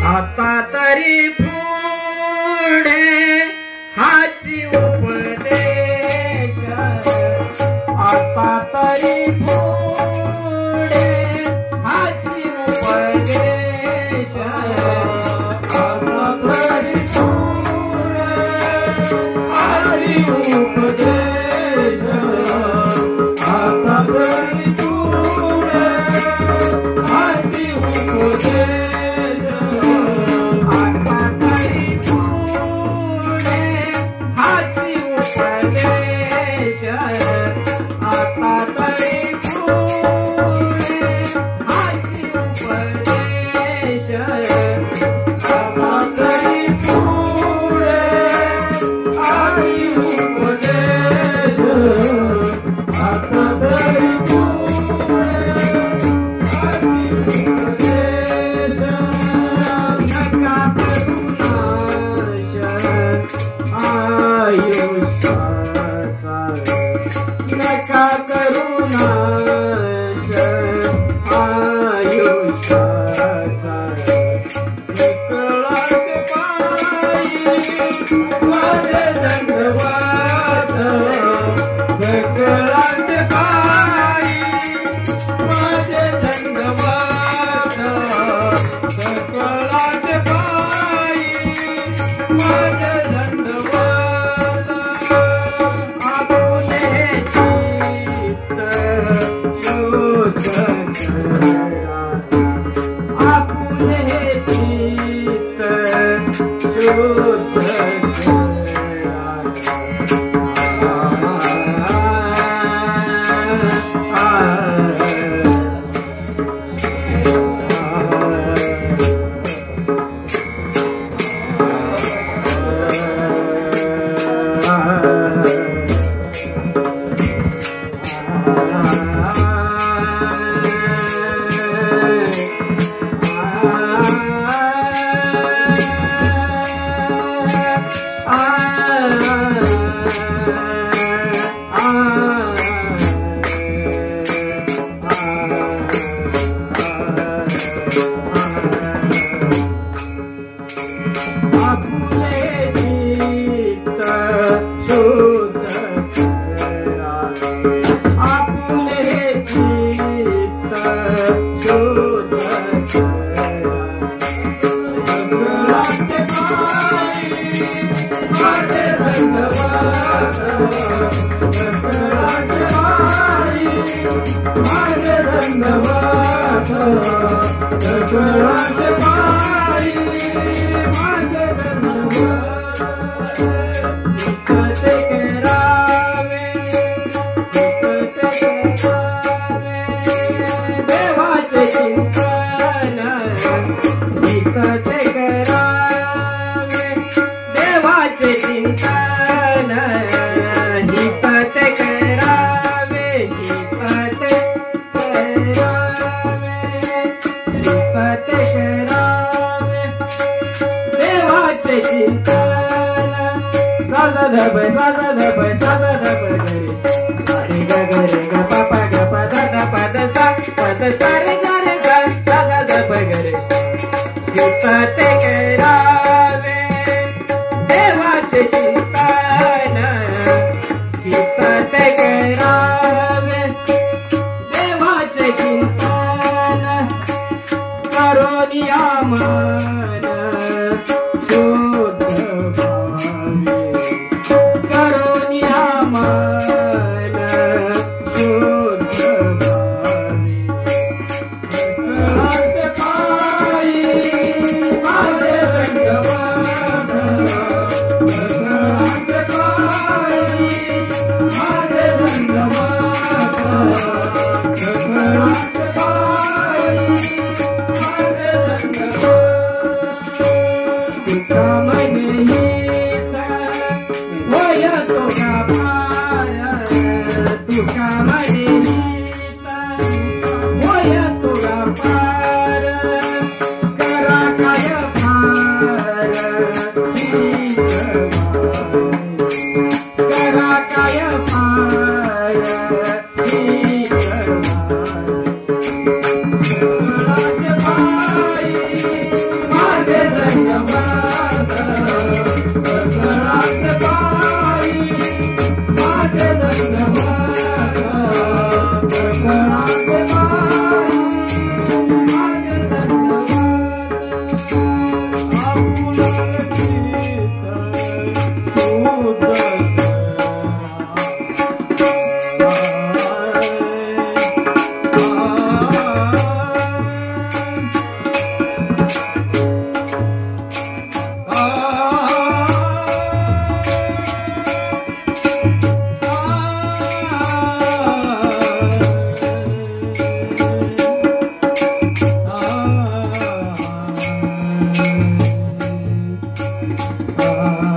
आता तरी पुढे हाची उपदेश आता तरी पुढे हाची उपदेश आता तरी पुढे हाची उपदेश आता तरी पुढे हाची उपदेश आता तरी पुढे हाची उपदेश आता तरी पुढे हाची उपदेश आता तरी पुढे हाची उपदेश आता तरी पुढे हाची उपदेश नका करू नाश आयुष्याचा नका करू नाश आयुष्याचा सकळात पायी माझे दंडवत सकळात पायी माझे दंडवत सकळात पायी माझे दंडवत आपुले चित्त शुद्ध करा आपुले चित्त शुद्ध देवाचे चिंतन हिपत करावे हिपत करावे देवाचे चिंतन साधब गरे सारे ग गरे ग पप ग पद ग पद सा पद सारे गरे ग साधब गरे हिपत करावे देवाचे चिंतन हिपत करावे देवाचे चिंतन करोनिया मन शुद्ध भावे करोनिया मन शुद्ध भावे सकळात पायी माझे दंडवत सकळात पायी माझे दंडवत सकळात पायी माझे दंडवत तुका मने हित होय तुका पार तुका मने हित होय तुका पार करा काय फार करा काय फार सकळात पायी माझे Ah